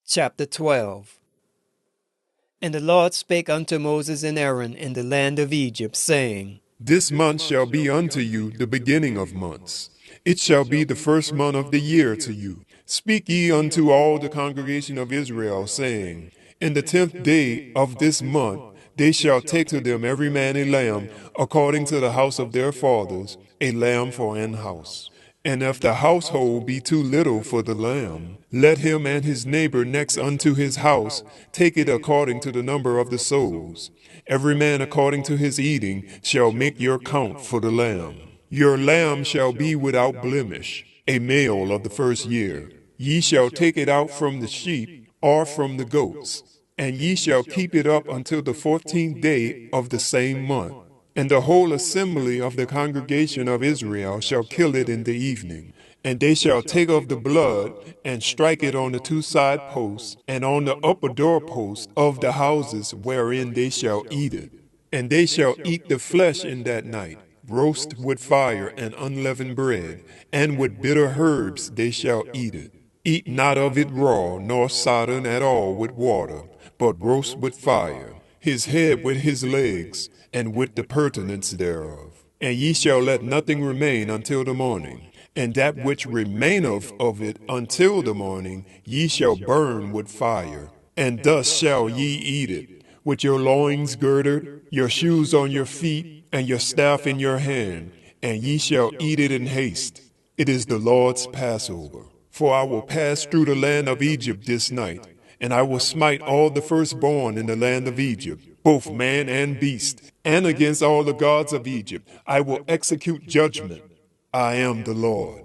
Chapter 12. And the Lord spake unto Moses and Aaron in the land of Egypt, saying, This month shall be unto you the beginning of months. It shall be the first month of the year to you. Speak ye unto all the congregation of Israel, saying, In the 10th day of this month they shall take to them every man a lamb, according to the house of their fathers, a lamb for an house. And if the household be too little for the lamb, let him and his neighbor next unto his house take it according to the number of the souls. Every man according to his eating shall make your count for the lamb. Your lamb shall be without blemish, a male of the first year. Ye shall take it out from the sheep or from the goats, and ye shall keep it up until the 14th day of the same month. And the whole assembly of the congregation of Israel shall kill it in the evening. And they shall take of the blood, and strike it on the two side posts, and on the upper doorposts of the houses wherein they shall eat it. And they shall eat the flesh in that night, roast with fire and unleavened bread, and with bitter herbs they shall eat it. Eat not of it raw, nor sodden at all with water, but roast with fire, his head with his legs, and with the purtenance thereof. And ye shall let nothing remain until the morning. And that which remaineth of it until the morning ye shall burn with fire. And thus shall ye eat it, with your loins girded, your shoes on your feet, and your staff in your hand. And ye shall eat it in haste. It is the Lord's Passover. For I will pass through the land of Egypt this night, and I will smite all the firstborn in the land of Egypt, both man and beast, and against all the gods of Egypt I will execute judgment. I am the Lord.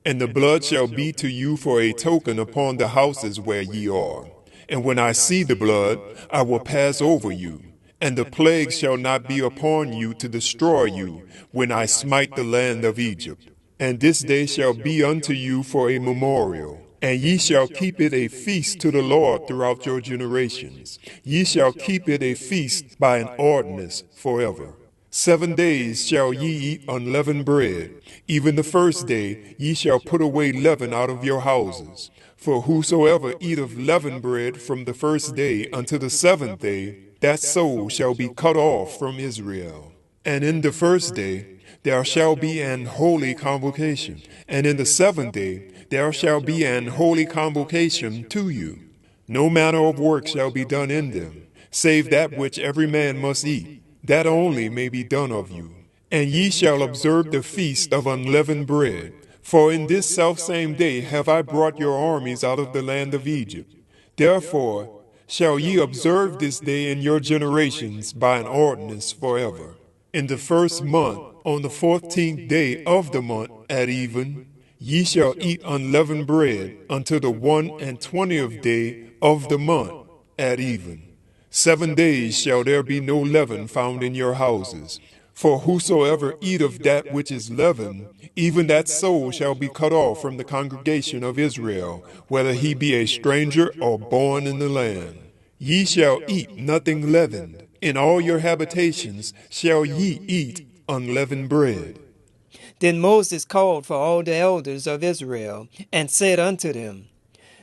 And the blood shall be to you for a token upon the houses where ye are. And when I see the blood, I will pass over you. And the plague shall not be upon you to destroy you when I smite the land of Egypt. And this day shall be unto you for a memorial. And ye shall keep it a feast to the Lord throughout your generations. Ye shall keep it a feast by an ordinance forever. 7 days shall ye eat unleavened bread. Even the first day ye shall put away leaven out of your houses. For whosoever eateth leavened bread from the first day unto the 7th day, that soul shall be cut off from Israel. And in the first day there shall be an holy convocation, and in the 7th day there shall be an holy convocation to you. No manner of work shall be done in them, save that which every man must eat, that only may be done of you. And ye shall observe the feast of unleavened bread, for in this selfsame day have I brought your armies out of the land of Egypt. Therefore shall ye observe this day in your generations by an ordinance forever. In the first month, on the 14th day of the month at even, ye shall eat unleavened bread until the 21st day of the month at even. 7 days shall there be no leaven found in your houses. For whosoever eateth that which is leavened, even that soul shall be cut off from the congregation of Israel, whether he be a stranger or born in the land. Ye shall eat nothing leavened. In all your habitations shall ye eat unleavened bread. Then Moses called for all the elders of Israel, and said unto them,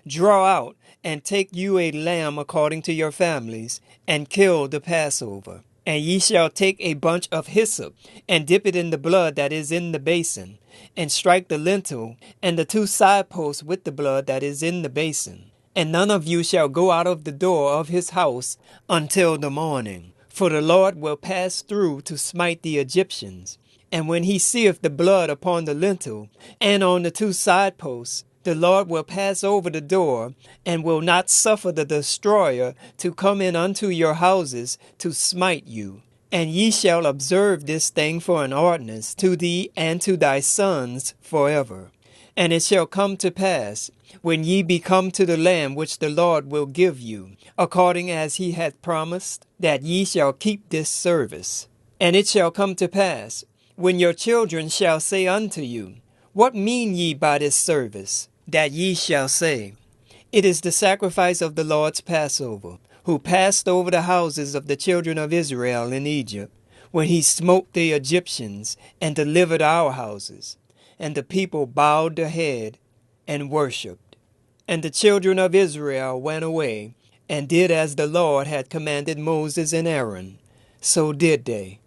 Draw out, and take you a lamb according to your families, and kill the Passover. And ye shall take a bunch of hyssop, and dip it in the blood that is in the basin, and strike the lintel and the two side posts with the blood that is in the basin. And none of you shall go out of the door of his house until the morning. For the Lord will pass through to smite the Egyptians. And when he seeth the blood upon the lintel and on the two side posts, the Lord will pass over the door, and will not suffer the destroyer to come in unto your houses to smite you. And ye shall observe this thing for an ordinance to thee and to thy sons forever. And it shall come to pass, when ye be come to the land which the Lord will give you, according as he hath promised, that ye shall keep this service. And it shall come to pass, when your children shall say unto you, What mean ye by this service? That ye shall say, It is the sacrifice of the Lord's Passover, who passed over the houses of the children of Israel in Egypt, when he smote the Egyptians and delivered our houses. And the people bowed their head and worshipped. And the children of Israel went away, and did as the Lord had commanded Moses and Aaron. So did they.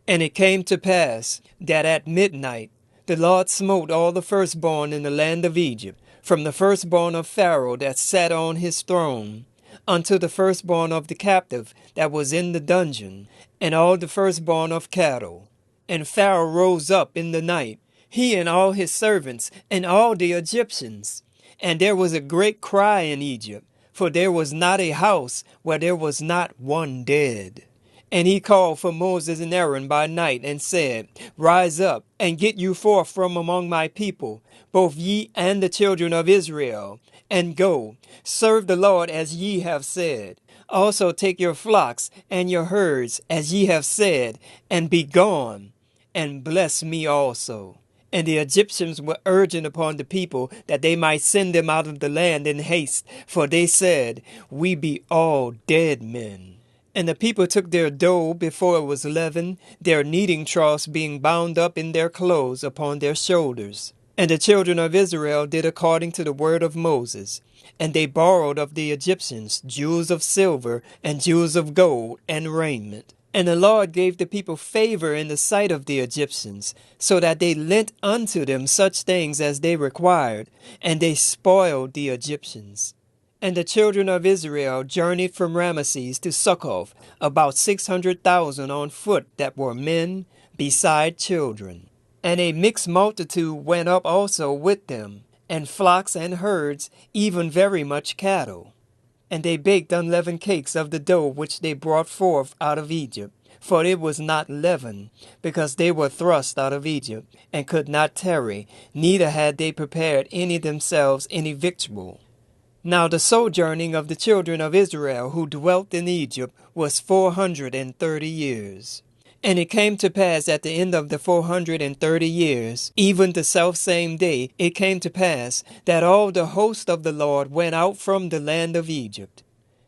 And it came to pass that at midnight the Lord smote all the firstborn in the land of Egypt, from the firstborn of Pharaoh that sat on his throne, unto the firstborn of the captive that was in the dungeon, and all the firstborn of cattle. And Pharaoh rose up in the night, he and all his servants, and all the Egyptians. And there was a great cry in Egypt, for there was not a house where there was not one dead. And he called for Moses and Aaron by night, and said, Rise up, and get you forth from among my people, both ye and the children of Israel, and go, serve the Lord as ye have said. Also take your flocks and your herds, as ye have said, and be gone, and bless me also. And the Egyptians were urgent upon the people that they might send them out of the land in haste, for they said, We be all dead men. And the people took their dough before it was leavened, their kneading troughs being bound up in their clothes upon their shoulders. And the children of Israel did according to the word of Moses. And they borrowed of the Egyptians jewels of silver and jewels of gold and raiment. And the Lord gave the people favor in the sight of the Egyptians, so that they lent unto them such things as they required, and they spoiled the Egyptians. And the children of Israel journeyed from Ramesses to Succoth, about 600,000 on foot that were men, beside children. And a mixed multitude went up also with them, and flocks and herds, even very much cattle. And they baked unleavened cakes of the dough which they brought forth out of Egypt, for it was not leavened, because they were thrust out of Egypt, and could not tarry, neither had they prepared any themselves any victual. Now the sojourning of the children of Israel who dwelt in Egypt was 430 years. And it came to pass at the end of the 430 years, even the selfsame day, it came to pass that all the host of the Lord went out from the land of Egypt.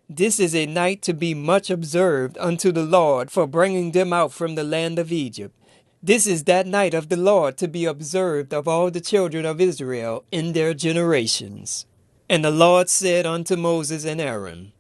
This is a night to be much observed unto the Lord for bringing them out from the land of Egypt. This is that night of the Lord to be observed of all the children of Israel in their generations. And the Lord said unto Moses and Aaron,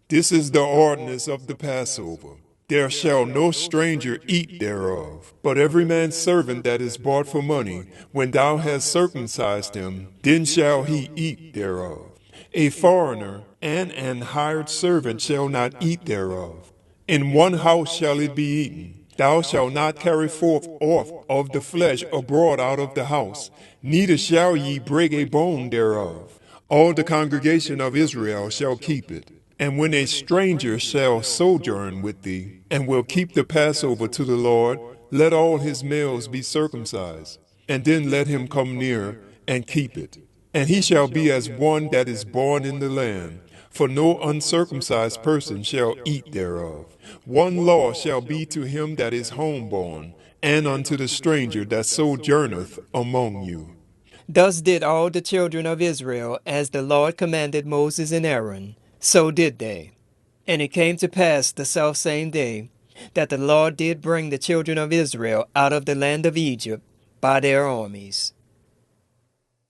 This is the ordinance of the Passover. There shall no stranger eat thereof, but every man's servant that is bought for money, when thou hast circumcised him, then shall he eat thereof. A foreigner and an hired servant shall not eat thereof. In one house shall it be eaten. Thou shalt not carry forth aught of the flesh abroad out of the house, neither shall ye break a bone thereof. All the congregation of Israel shall keep it. And when a stranger shall sojourn with thee, and will keep the Passover to the Lord, let all his males be circumcised, and then let him come near and keep it. And he shall be as one that is born in the land, for no uncircumcised person shall eat thereof. One law shall be to him that is homeborn, and unto the stranger that sojourneth among you. Thus did all the children of Israel, as the Lord commanded Moses and Aaron, so did they. And it came to pass the selfsame day, that the Lord did bring the children of Israel out of the land of Egypt by their armies.